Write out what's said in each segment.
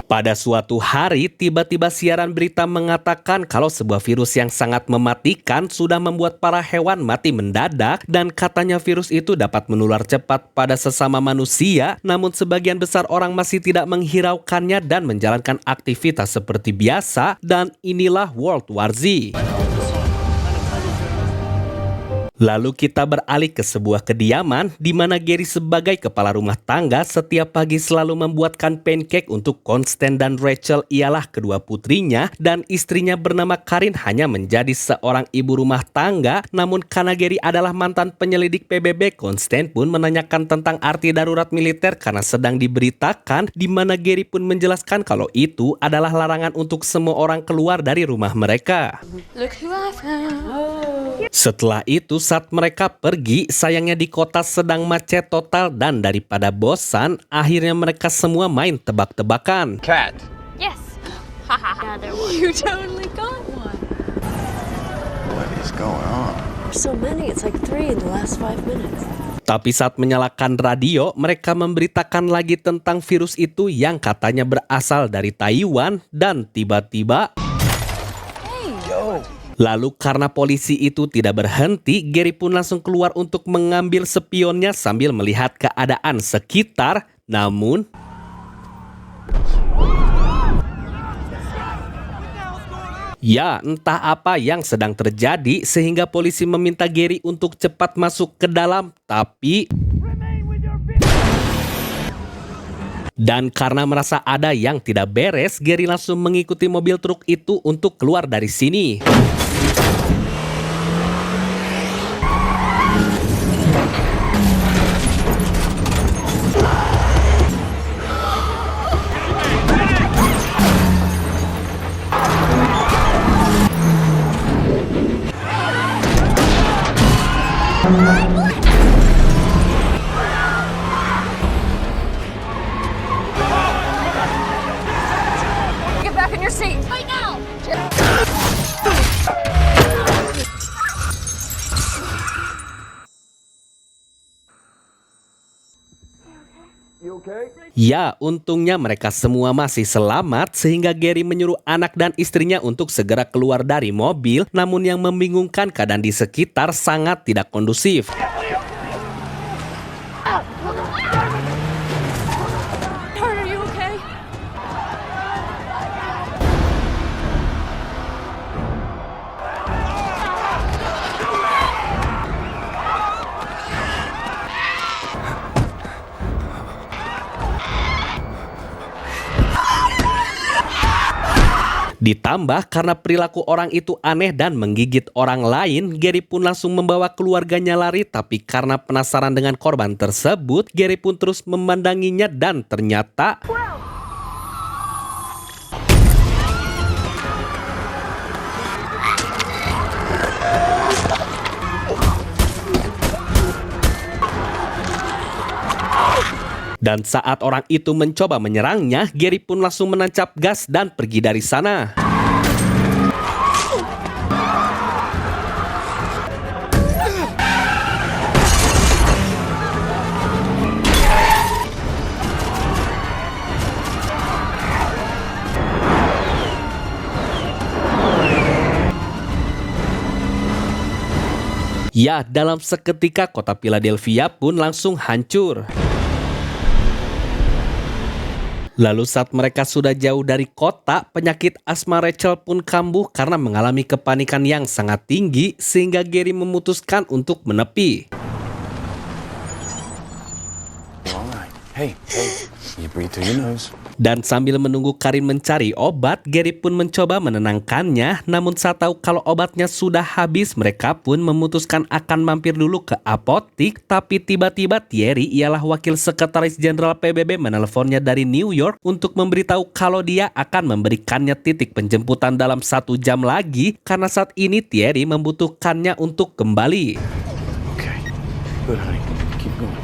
Pada suatu hari, tiba-tiba siaran berita mengatakan kalau sebuah virus yang sangat mematikan sudah membuat para hewan mati mendadak dan katanya virus itu dapat menular cepat pada sesama manusia, namun sebagian besar orang masih tidak menghiraukannya dan menjalankan aktivitas seperti biasa, dan inilah World War Z. Lalu kita beralih ke sebuah kediaman di mana Gary sebagai kepala rumah tangga setiap pagi selalu membuatkan pancake untuk Constance dan Rachel, ialah kedua putrinya, dan istrinya bernama Karin hanya menjadi seorang ibu rumah tangga. Namun karena Gary adalah mantan penyelidik PBB, Constance pun menanyakan tentang arti darurat militer karena sedang diberitakan, di mana Gary pun menjelaskan kalau itu adalah larangan untuk semua orang keluar dari rumah mereka. Look who I found. Setelah itu saat mereka pergi, sayangnya di kota sedang macet total dan daripada bosan, akhirnya mereka semua main tebak-tebakan. Cat. Yes. Haha. You totally got one. What is going on? So many, it's like 3 in the last 5 minutes. Tapi saat menyalakan radio, mereka memberitakan lagi tentang virus itu yang katanya berasal dari Taiwan dan tiba-tiba... Lalu karena polisi itu tidak berhenti, Gary pun langsung keluar untuk mengambil spionnya sambil melihat keadaan sekitar. Namun, ya entah apa yang sedang terjadi sehingga polisi meminta Gary untuk cepat masuk ke dalam. Tapi... Dan karena merasa ada yang tidak beres, Gary langsung mengikuti mobil truk itu untuk keluar dari sini. Get back in your seat. Right now. Ya, untungnya mereka semua masih selamat sehingga Gary menyuruh anak dan istrinya untuk segera keluar dari mobil. Namun yang membingungkan, keadaan di sekitar sangat tidak kondusif. Are you okay? Ditambah karena perilaku orang itu aneh dan menggigit orang lain, Gary pun langsung membawa keluarganya lari. Tapi karena penasaran dengan korban tersebut, Gary pun terus memandanginya dan ternyata... Dan saat orang itu mencoba menyerangnya, Gary pun langsung menancap gas dan pergi dari sana. Ya, dalam seketika kota Philadelphia pun langsung hancur. Lalu saat mereka sudah jauh dari kota, penyakit asma Rachel pun kambuh karena mengalami kepanikan yang sangat tinggi sehingga Gary memutuskan untuk menepi. Hey, you breathe through your nose. Dan sambil menunggu Karin mencari obat, Gary pun mencoba menenangkannya. Namun saat tahu kalau obatnya sudah habis, mereka pun memutuskan akan mampir dulu ke apotik. Tapi tiba-tiba Thierry, ialah wakil sekretaris jenderal PBB, menelponnya dari New York untuk memberitahu kalau dia akan memberikannya titik penjemputan dalam 1 jam lagi karena saat ini Thierry membutuhkannya untuk kembali. Okay, good honey, keep going.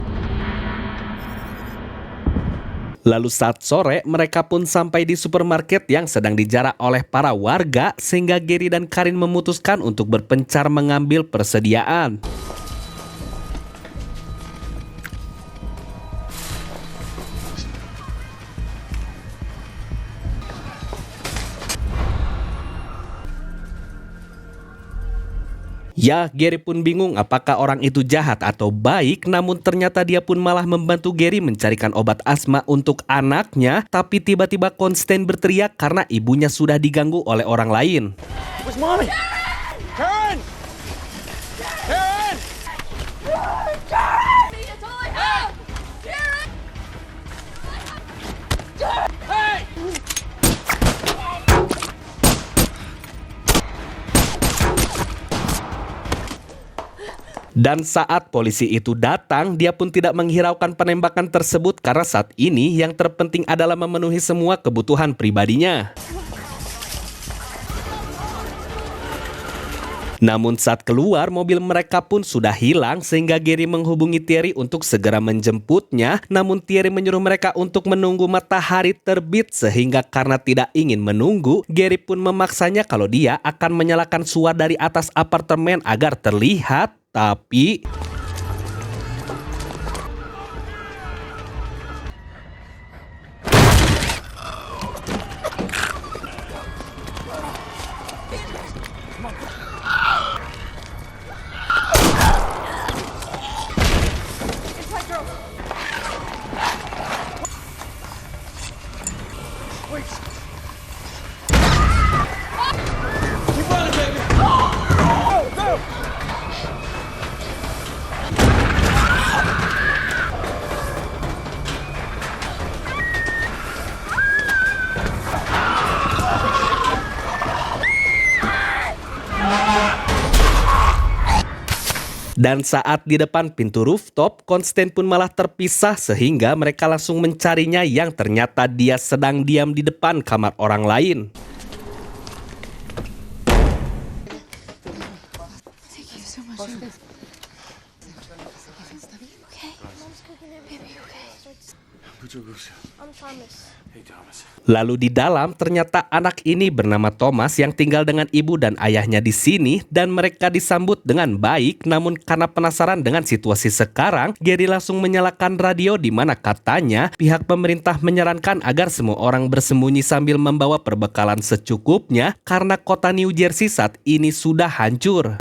Lalu saat sore, mereka pun sampai di supermarket yang sedang dijarak oleh para warga sehingga Gary dan Karin memutuskan untuk berpencar mengambil persediaan. Ya, Gary pun bingung apakah orang itu jahat atau baik, namun ternyata dia pun malah membantu Gary mencarikan obat asma untuk anaknya, tapi tiba-tiba Constance berteriak karena ibunya sudah diganggu oleh orang lain. Where's mommy? Karen! Karen! That's all I have! Karen! Hey! Dan saat polisi itu datang, dia pun tidak menghiraukan penembakan tersebut karena saat ini yang terpenting adalah memenuhi semua kebutuhan pribadinya. Namun saat keluar, mobil mereka pun sudah hilang sehingga Gary menghubungi Thierry untuk segera menjemputnya. Namun Thierry menyuruh mereka untuk menunggu matahari terbit sehingga karena tidak ingin menunggu, Gary pun memaksanya kalau dia akan menyalakan suar dari atas apartemen agar terlihat. Tapi Keep running, baby! Go! Go! dan saat di depan pintu rooftop, Constance pun malah terpisah sehingga mereka langsung mencarinya yang ternyata dia sedang diam di depan kamar orang lain. Thank you so much. Okay? Mom's cooking it. Baby, okay? I'm Thomas. Hey, Thomas. Lalu di dalam ternyata anak ini bernama Thomas yang tinggal dengan ibu dan ayahnya di sini dan mereka disambut dengan baik. Namun karena penasaran dengan situasi sekarang, Gary langsung menyalakan radio di mana katanya pihak pemerintah menyarankan agar semua orang bersembunyi sambil membawa perbekalan secukupnya karena kota New Jersey saat ini sudah hancur.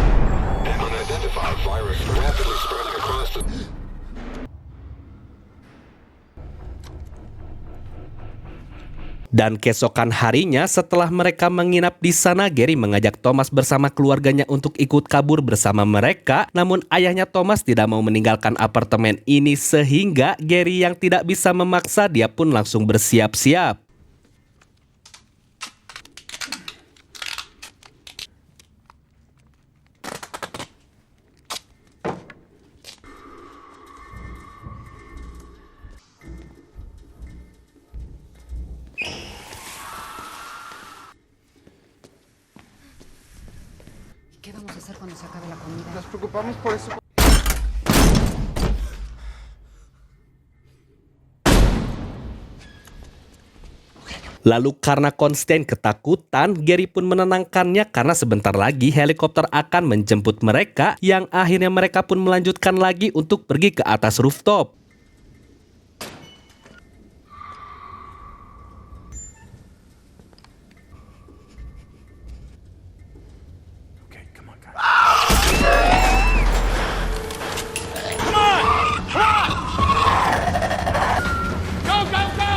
Dan keesokan harinya setelah mereka menginap di sana, Gary mengajak Thomas bersama keluarganya untuk ikut kabur bersama mereka. Namun ayahnya Thomas tidak mau meninggalkan apartemen ini sehingga Gary yang tidak bisa memaksa dia pun langsung bersiap-siap. ¿Qué vamos a hacer cuando se acabe la comida? Nos preocupamos por eso. Lalu karena Constance ketakutan, Gary pun menenangkannya karena sebentar lagi helikopter akan menjemput mereka yang akhirnya mereka pun melanjutkan lagi untuk pergi ke atas rooftop. Okay, come on, guys. Go, go, go!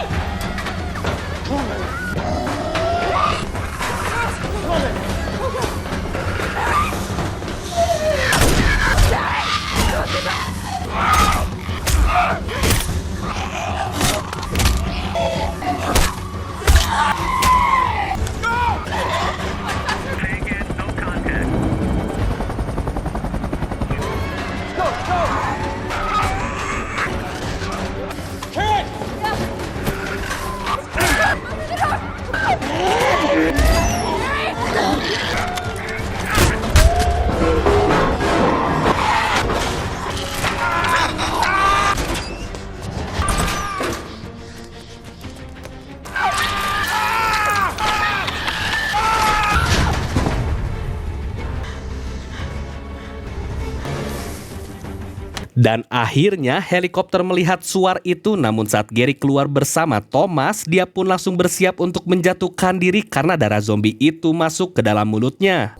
Dan akhirnya helikopter melihat suar itu, namun saat Gary keluar bersama Thomas, dia pun langsung bersiap untuk menjatuhkan diri karena darah zombie itu masuk ke dalam mulutnya.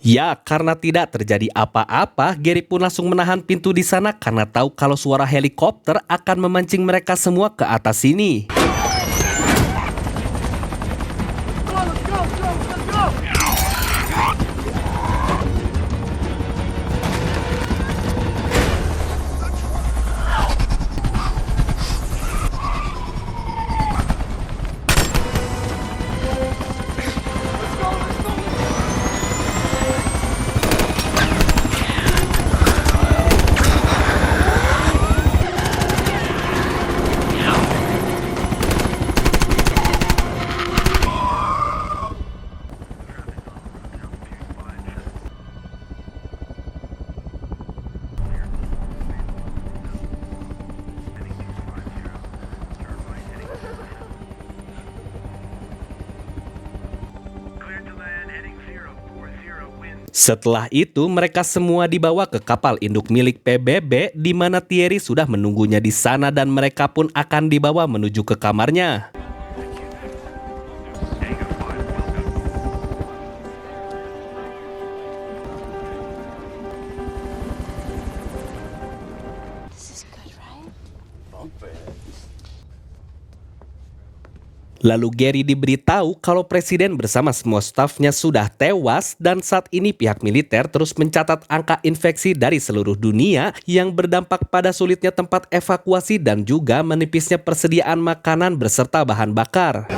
Ya, karena tidak terjadi apa-apa, Gary pun langsung menahan pintu di sana karena tahu kalau suara helikopter akan memancing mereka semua ke atas sini. Setelah itu, mereka semua dibawa ke kapal induk milik PBB di mana Thierry sudah menunggunya di sana dan mereka pun akan dibawa menuju ke kamarnya. This is good, right? Lalu Gary diberitahu kalau presiden bersama semua stafnya sudah tewas dan saat ini pihak militer terus mencatat angka infeksi dari seluruh dunia yang berdampak pada sulitnya tempat evakuasi dan juga menipisnya persediaan makanan beserta bahan bakar.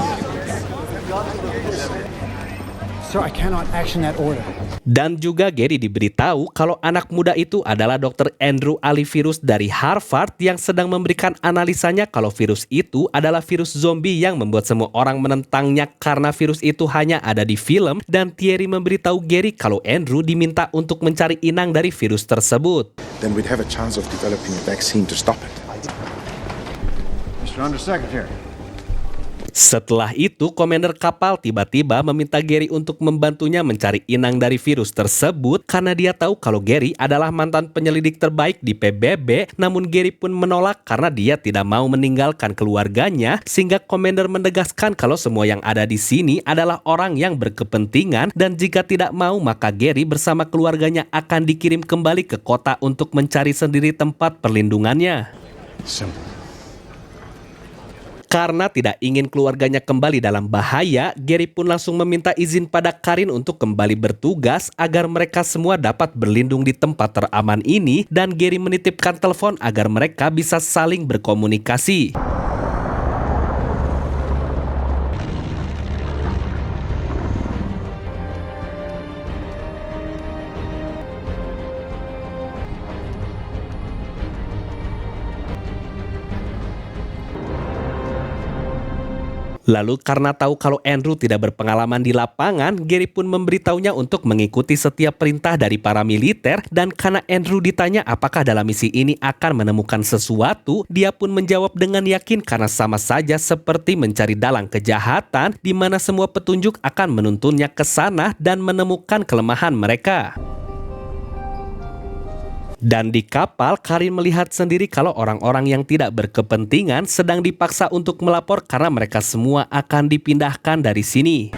Sir, I cannot action that order. Dan juga Gary diberitahu kalau anak muda itu adalah Dr. Andrew Alivirus dari Harvard yang sedang memberikan analisanya kalau virus itu adalah virus zombie yang membuat semua orang menentangnya karena virus itu hanya ada di film, dan Thierry memberitahu Gary kalau Andrew diminta untuk mencari inang dari virus tersebut. Then we'd have a chance of developing a vaccine to stop it. Mr. Undersecretary. Setelah itu, komander kapal tiba-tiba meminta Gary untuk membantunya mencari inang dari virus tersebut karena dia tahu kalau Gary adalah mantan penyelidik terbaik di PBB, namun Gary pun menolak karena dia tidak mau meninggalkan keluarganya, sehingga komander menegaskan kalau semua yang ada di sini adalah orang yang berkepentingan dan jika tidak mau maka Gary bersama keluarganya akan dikirim kembali ke kota untuk mencari sendiri tempat perlindungannya. Simple. Karena tidak ingin keluarganya kembali dalam bahaya, Gary pun langsung meminta izin pada Karin untuk kembali bertugas agar mereka semua dapat berlindung di tempat teraman ini, dan Gary menitipkan telepon agar mereka bisa saling berkomunikasi. Lalu karena tahu kalau Andrew tidak berpengalaman di lapangan, Gary pun memberitahunya untuk mengikuti setiap perintah dari para militer, dan karena Andrew ditanya apakah dalam misi ini akan menemukan sesuatu, dia pun menjawab dengan yakin karena sama saja seperti mencari dalang kejahatan di mana semua petunjuk akan menuntunnya ke sana dan menemukan kelemahan mereka. Dan di kapal, Karin melihat sendiri kalau orang-orang yang tidak berkepentingan sedang dipaksa untuk melapor karena mereka semua akan dipindahkan dari sini.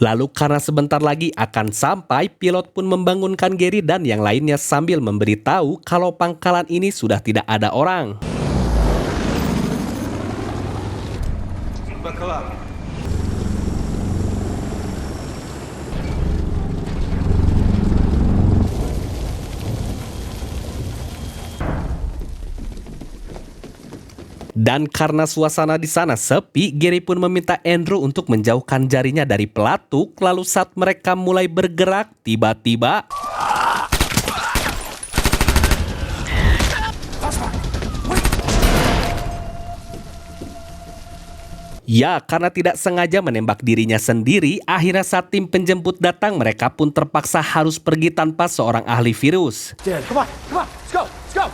Lalu karena sebentar lagi akan sampai, pilot pun membangunkan Gary dan yang lainnya sambil memberitahu kalau pangkalan ini sudah tidak ada orang. Dan karena suasana di sana sepi, Gary pun meminta Andrew untuk menjauhkan jarinya dari pelatuk. Lalu saat mereka mulai bergerak, tiba-tiba ya, karena tidak sengaja menembak dirinya sendiri, akhirnya saat tim penjemput datang, mereka pun terpaksa harus pergi tanpa seorang ahli virus. Come on, let's go, let's go.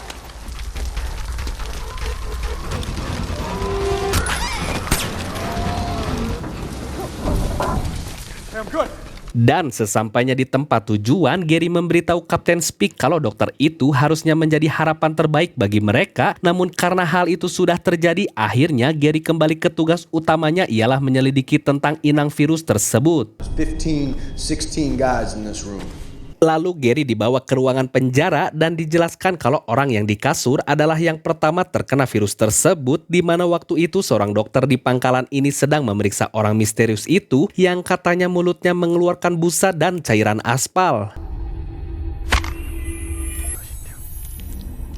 I'm good. Dan sesampainya di tempat tujuan, Gary memberitahu Kapten Speak kalau dokter itu harusnya menjadi harapan terbaik bagi mereka. Namun karena hal itu sudah terjadi, akhirnya Gary kembali ke tugas utamanya, ialah menyelidiki tentang inang virus tersebut. 15, 16 guys in this room. Lalu Gary dibawa ke ruangan penjara dan dijelaskan kalau orang yang di kasur adalah yang pertama terkena virus tersebut, di mana waktu itu seorang dokter di pangkalan ini sedang memeriksa orang misterius itu yang katanya mulutnya mengeluarkan busa dan cairan aspal.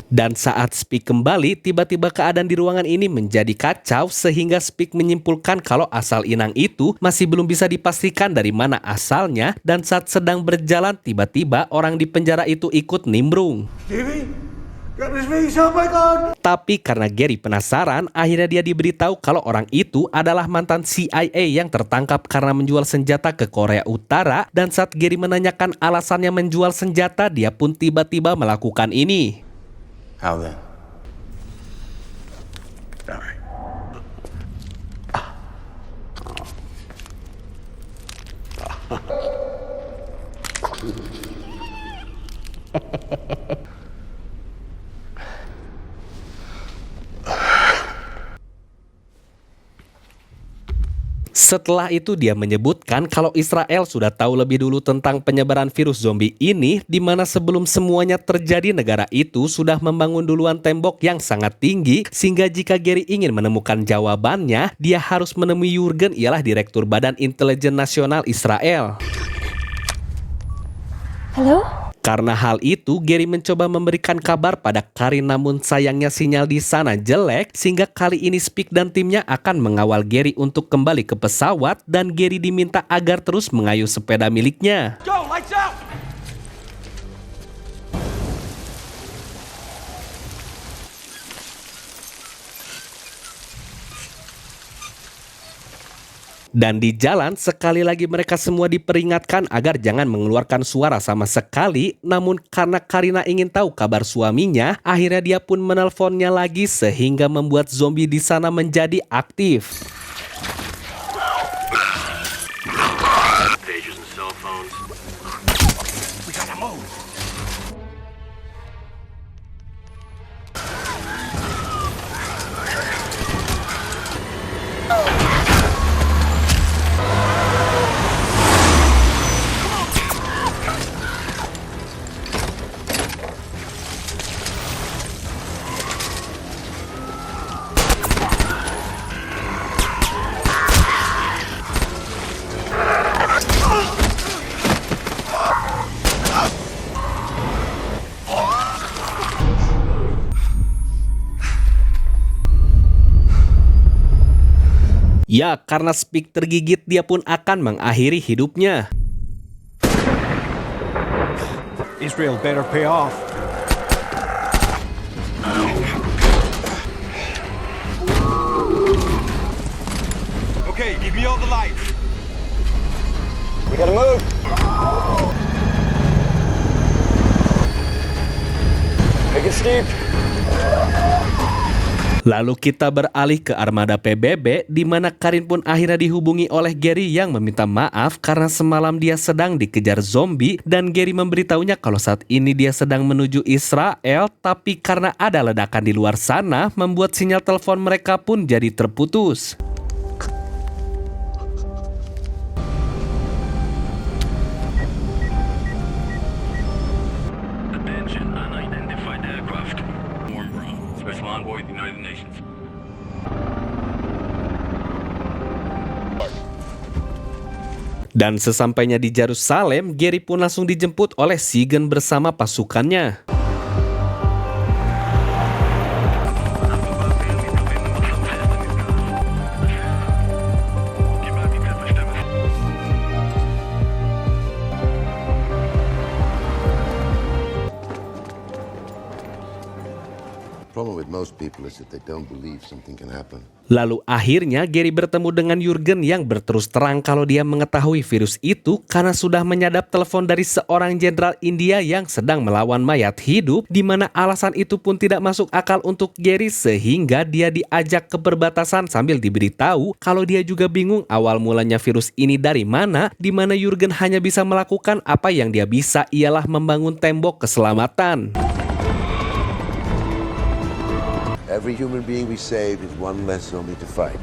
Dan saat Speak kembali, tiba-tiba keadaan di ruangan ini menjadi kacau sehingga Speak menyimpulkan kalau asal inang itu masih belum bisa dipastikan dari mana asalnya, dan saat sedang berjalan tiba-tiba orang di penjara itu ikut nimbrung. Tapi karena Gary penasaran, akhirnya dia diberitahu kalau orang itu adalah mantan CIA yang tertangkap karena menjual senjata ke Korea Utara, dan saat Gary menanyakan alasannya menjual senjata, dia pun tiba-tiba melakukan ini. How then? All right. Setelah itu dia menyebutkan kalau Israel sudah tahu lebih dulu tentang penyebaran virus zombie ini, di mana sebelum semuanya terjadi negara itu sudah membangun duluan tembok yang sangat tinggi, sehingga jika Gary ingin menemukan jawabannya, dia harus menemui Jurgen, ialah Direktur Badan Intelijen Nasional Israel. Hello? Karena hal itu, Gary mencoba memberikan kabar pada Karin, namun sayangnya sinyal di sana jelek, sehingga kali ini Speak dan timnya akan mengawal Gary untuk kembali ke pesawat, dan Gary diminta agar terus mengayuh sepeda miliknya. Go, lights out! Dan di jalan, sekali lagi mereka semua diperingatkan agar jangan mengeluarkan suara sama sekali. Namun karena Karina ingin tahu kabar suaminya, akhirnya dia pun menelponnya lagi sehingga membuat zombie di sana menjadi aktif. Ya, karena Speak tergigit, dia pun akan mengakhiri hidupnya. Israel better pay off. Okay, give me all the lights. We gotta move. Make it steep. Lalu kita beralih ke armada PBB, di mana Karin pun akhirnya dihubungi oleh Gary yang meminta maaf karena semalam dia sedang dikejar zombie, dan Gary memberitahunya kalau saat ini dia sedang menuju Israel, tapi karena ada ledakan di luar sana, membuat sinyal telepon mereka pun jadi terputus. Attention, unidentified aircraft. Warm ground. Special envoy, the United Nations. Dan sesampainya di Yerusalem, Gary pun langsung dijemput oleh Siegen bersama pasukannya. problem with most people is that they don't believe something can happen. Lalu akhirnya Gary bertemu dengan Jurgen yang berterus terang kalau dia mengetahui virus itu karena sudah menyadap telepon dari seorang jenderal India yang sedang melawan mayat hidup, di mana alasan itu pun tidak masuk akal untuk Gary sehingga dia diajak ke perbatasan sambil diberitahu kalau dia juga bingung awal mulanya virus ini dari mana, di mana Jurgen hanya bisa melakukan apa yang dia bisa ialah membangun tembok keselamatan. Every human being we save is one less zombie to fight.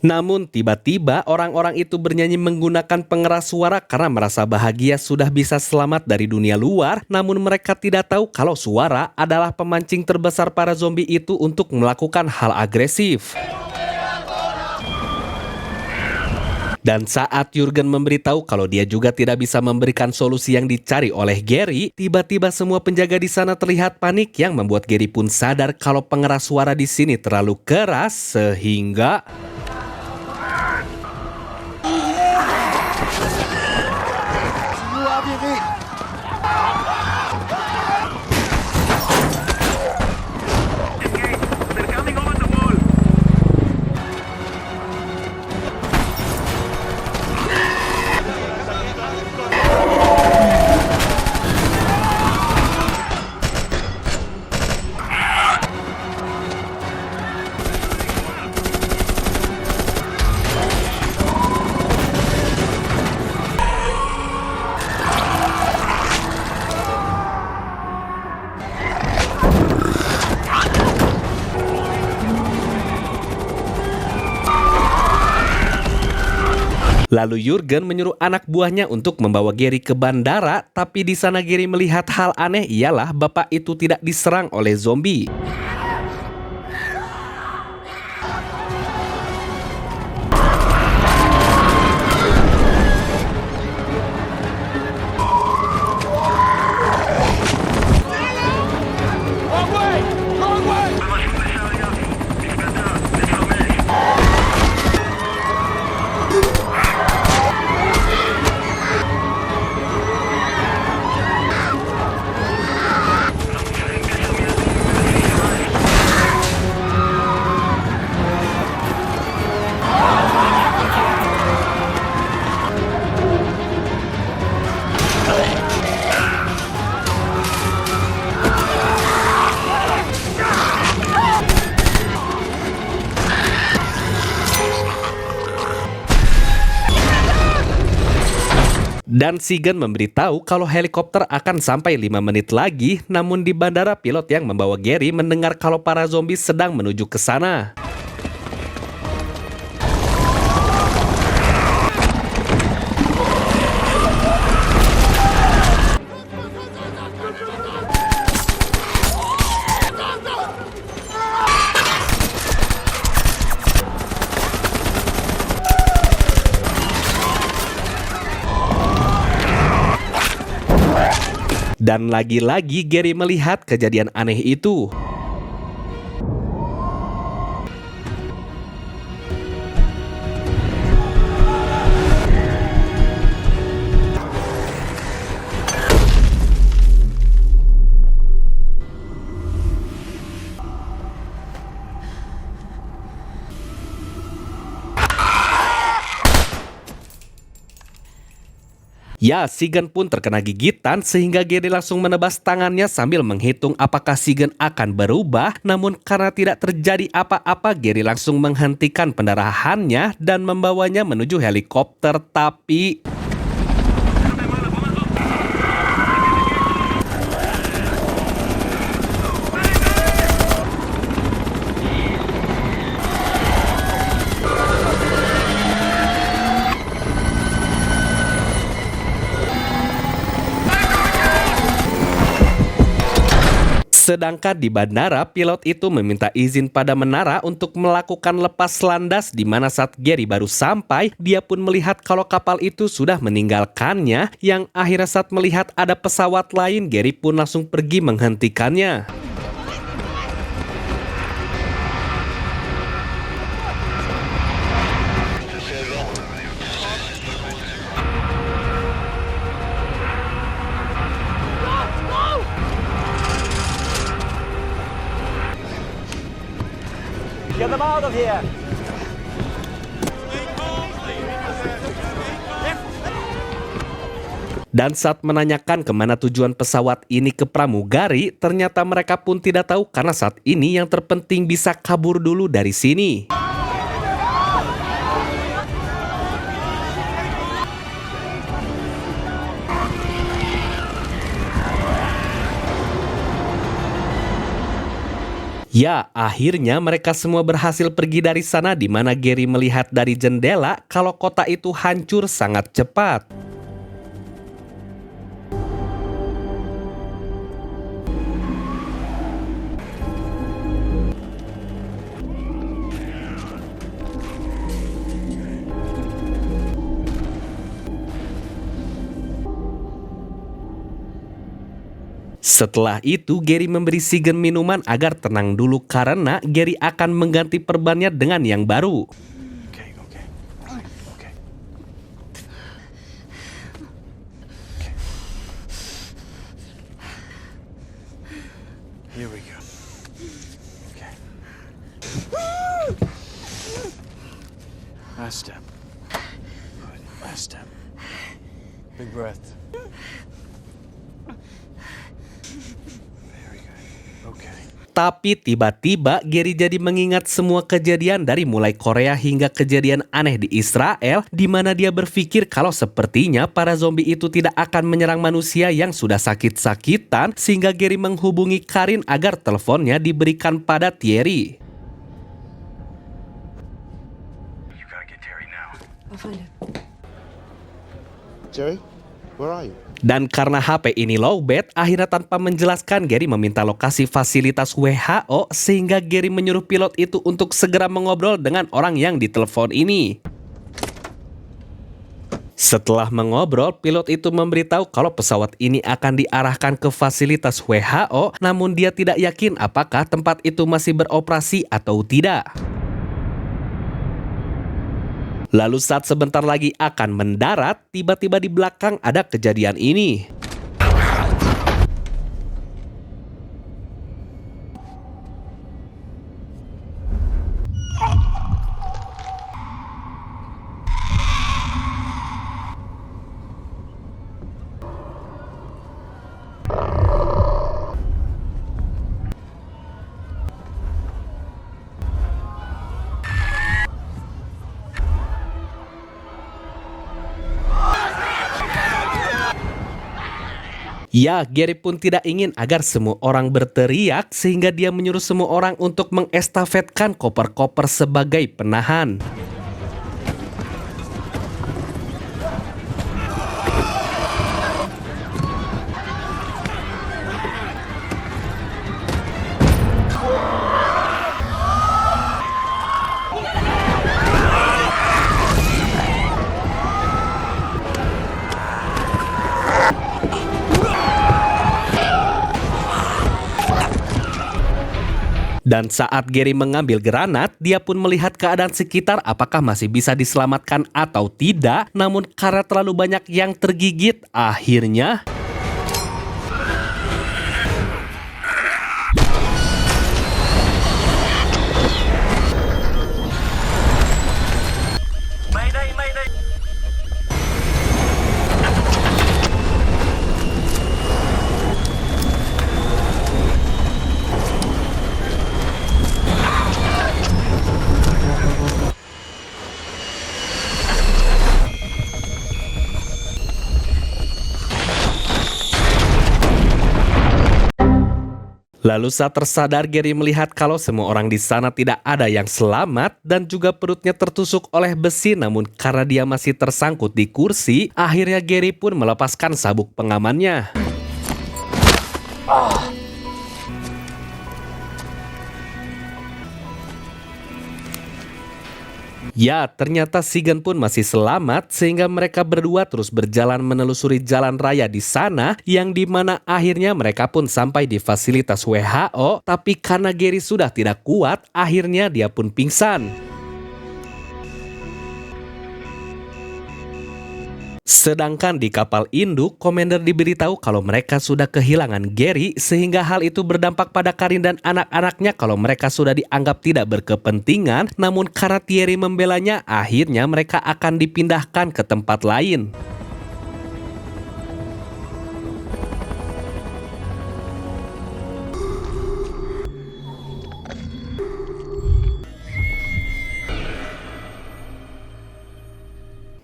Namun tiba-tiba orang-orang itu bernyanyi menggunakan pengeras suara karena merasa bahagia sudah bisa selamat dari dunia luar, namun mereka tidak tahu kalau suara adalah pemancing terbesar para zombie itu untuk melakukan hal agresif. Dan saat Jurgen memberitahu kalau dia juga tidak bisa memberikan solusi yang dicari oleh Gary, tiba-tiba semua penjaga di sana terlihat panik yang membuat Gary pun sadar kalau pengeras suara di sini terlalu keras sehingga lalu Jurgen menyuruh anak buahnya untuk membawa Gary ke bandara, tapi di sana Gary melihat hal aneh ialah bapak itu tidak diserang oleh zombie. Dan Sigen memberitahu kalau helikopter akan sampai 5 menit lagi, namun di bandara pilot yang membawa Gary mendengar kalau para zombie sedang menuju ke sana. Dan lagi-lagi Gary melihat kejadian aneh itu. Ya, Sigen pun terkena gigitan sehingga Gary langsung menebas tangannya sambil menghitung apakah Sigen akan berubah. Namun karena tidak terjadi apa-apa, Gary langsung menghentikan pendarahannya dan membawanya menuju helikopter, tapi sedangkan di bandara, pilot itu meminta izin pada menara untuk melakukan lepas landas, di mana saat Gary baru sampai, dia pun melihat kalau kapal itu sudah meninggalkannya, yang akhirnya saat melihat ada pesawat lain, Gary pun langsung pergi menghentikannya. Get them out of here! Dan saat menanyakan kemana tujuan pesawat ini ke pramugari, ternyata mereka pun tidak tahu karena saat ini yang terpenting bisa kabur dulu dari sini. Ya, akhirnya mereka semua berhasil pergi dari sana di mana Gary melihat dari jendela kalau kota itu hancur sangat cepat. Setelah itu, Gary memberi Sigen minuman agar tenang dulu karena Gary akan mengganti perbannya dengan yang baru. Okay, okay. Okay. Here we go. Okay. Last step. Good. Last step. Big breath. Very good. Okay. Tapi tiba-tiba Gary jadi mengingat semua kejadian dari mulai Korea hingga kejadian aneh di Israel, di mana dia berpikir kalau sepertinya para zombie itu tidak akan menyerang manusia yang sudah sakit-sakitan, sehingga Gary menghubungi Karin agar teleponnya diberikan pada Thierry. You gotta get Terry now. I'll find him. Jerry, where are you? Dan karena HP ini lowbat, akhirnya tanpa menjelaskan Gary meminta lokasi fasilitas WHO sehingga Gary menyuruh pilot itu untuk segera mengobrol dengan orang yang ditelepon ini. Setelah mengobrol, pilot itu memberitahu kalau pesawat ini akan diarahkan ke fasilitas WHO, namun dia tidak yakin apakah tempat itu masih beroperasi atau tidak. Lalu saat sebentar lagi akan mendarat, tiba-tiba di belakang ada kejadian ini. Ya, Gary pun tidak ingin agar semua orang berteriak sehingga dia menyuruh semua orang untuk mengestafetkan koper-koper sebagai penahan. Dan saat Gary mengambil granat, dia pun melihat keadaan sekitar apakah masih bisa diselamatkan atau tidak. Namun karena terlalu banyak yang tergigit, akhirnya... Mayday, mayday. Lalu saat tersadar, Gary melihat kalau semua orang di sana tidak ada yang selamat dan juga perutnya tertusuk oleh besi, namun karena dia masih tersangkut di kursi, akhirnya Gary pun melepaskan sabuk pengamannya. Ya, ternyata Sigen pun masih selamat sehingga mereka berdua terus berjalan menelusuri jalan raya di sana yang dimana akhirnya mereka pun sampai di fasilitas WHO, tapi karena Gary sudah tidak kuat, akhirnya dia pun pingsan. Sedangkan di kapal induk, Commander diberitahu kalau mereka sudah kehilangan Gary sehingga hal itu berdampak pada Karin dan anak-anaknya kalau mereka sudah dianggap tidak berkepentingan, namun karena Thierry membelanya, akhirnya mereka akan dipindahkan ke tempat lain.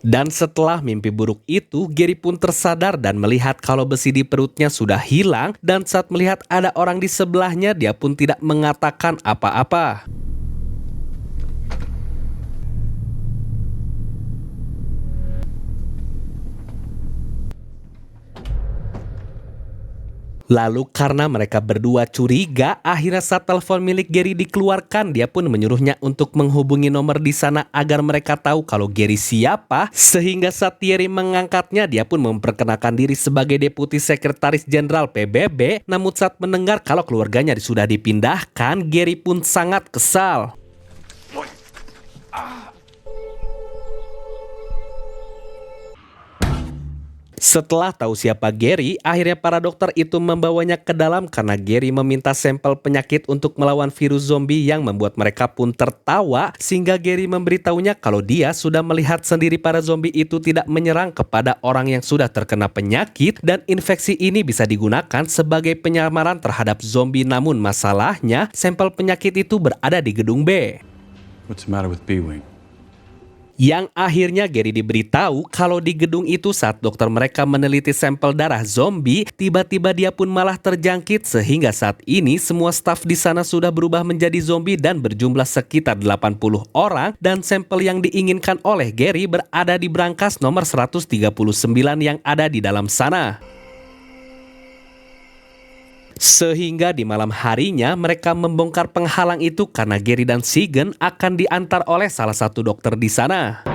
Dan setelah mimpi buruk itu, Gary pun tersadar dan melihat kalau besi di perutnya sudah hilang, dan saat melihat ada orang di sebelahnya, dia pun tidak mengatakan apa-apa. Lalu karena mereka berdua curiga, akhirnya saat telepon milik Gary dikeluarkan, dia pun menyuruhnya untuk menghubungi nomor di sana agar mereka tahu kalau Gary siapa, sehingga saat Thierry mengangkatnya, dia pun memperkenalkan diri sebagai Deputi Sekretaris Jenderal PBB, namun saat mendengar kalau keluarganya sudah dipindahkan, Gary pun sangat kesal. Setelah tahu siapa Gary, akhirnya para dokter itu membawanya ke dalam karena Gary meminta sampel penyakit untuk melawan virus zombie yang membuat mereka pun tertawa, sehingga Gary memberitahunya kalau dia sudah melihat sendiri para zombie itu tidak menyerang kepada orang yang sudah terkena penyakit, dan infeksi ini bisa digunakan sebagai penyamaran terhadap zombie, namun masalahnya sampel penyakit itu berada di gedung B. What's the matter with B-Wing? Yang akhirnya Gary diberitahu kalau di gedung itu saat dokter mereka meneliti sampel darah zombie, tiba-tiba dia pun malah terjangkit sehingga saat ini semua staf di sana sudah berubah menjadi zombie dan berjumlah sekitar 80 orang, dan sampel yang diinginkan oleh Gary berada di brankas nomor 139 yang ada di dalam sana. Sehingga di malam harinya mereka membongkar penghalang itu karena Gary dan Sigen akan diantar oleh salah satu dokter di sana.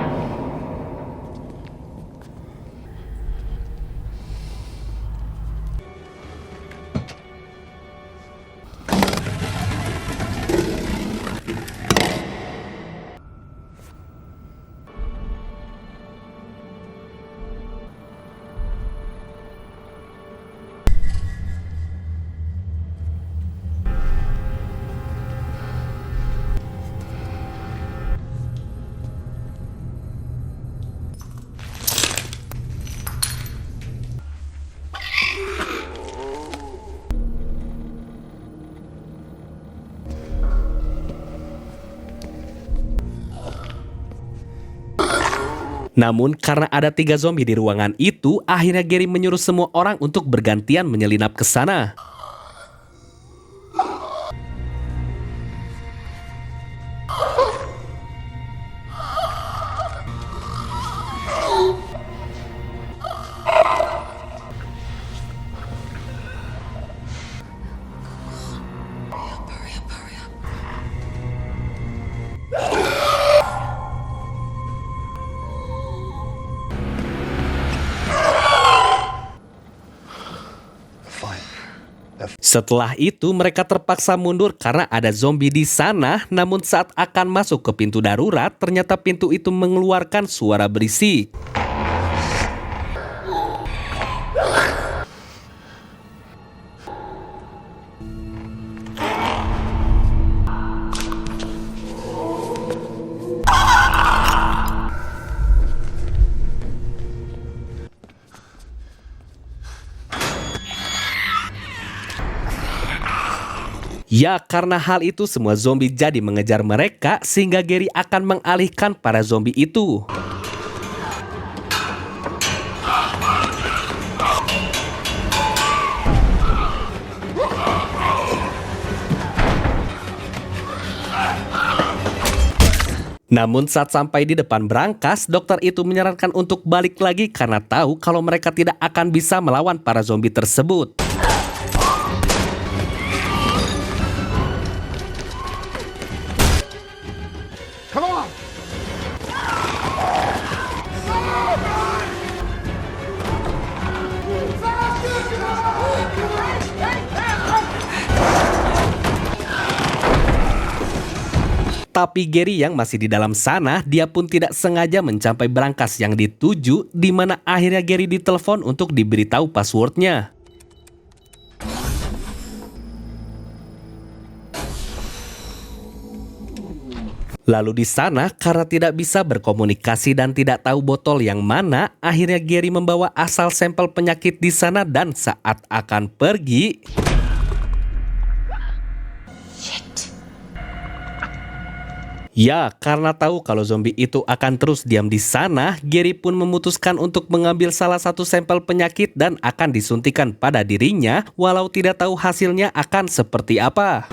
Namun karena ada 3 zombie di ruangan itu, akhirnya Gary menyuruh semua orang untuk bergantian menyelinap ke sana. Setelah itu mereka terpaksa mundur karena ada zombie di sana, namun saat akan masuk ke pintu darurat, ternyata pintu itu mengeluarkan suara berisik. Ya, karena hal itu semua zombie jadi mengejar mereka sehingga Gary akan mengalihkan para zombie itu. Namun saat sampai di depan brankas, dokter itu menyarankan untuk balik lagi karena tahu kalau mereka tidak akan bisa melawan para zombie tersebut. Tapi Gary yang masih di dalam sana, dia pun tidak sengaja mencapai brankas yang dituju, di mana akhirnya Gary ditelepon untuk diberitahu passwordnya. Lalu di sana, karena tidak bisa berkomunikasi dan tidak tahu botol yang mana, akhirnya Gary membawa asal sampel penyakit di sana dan saat akan pergi... Ya, karena tahu kalau zombie itu akan terus diam di sana, Gary pun memutuskan untuk mengambil salah satu sampel penyakit dan akan disuntikan pada dirinya, walau tidak tahu hasilnya akan seperti apa.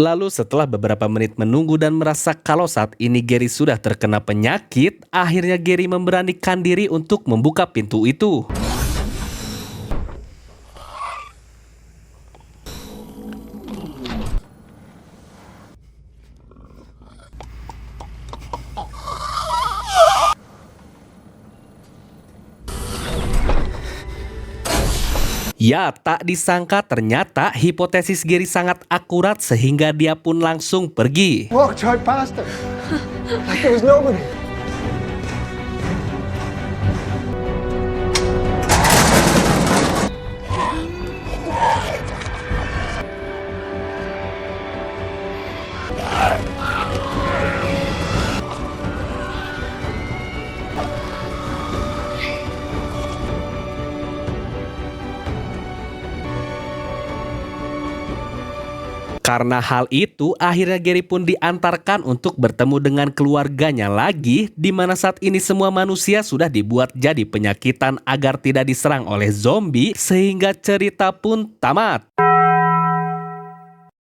Lalu setelah beberapa menit menunggu dan merasa kalau saat ini Gary sudah terkena penyakit, akhirnya Gary memberanikan diri untuk membuka pintu itu. Ya, tak disangka ternyata hipotesis Gary sangat akurat sehingga dia pun langsung pergi. Walked right past him. Like there was nobody. Karena hal itu, akhirnya Gary pun diantarkan untuk bertemu dengan keluarganya lagi, di mana saat ini semua manusia sudah dibuat jadi penyakitan agar tidak diserang oleh zombie, sehingga cerita pun tamat.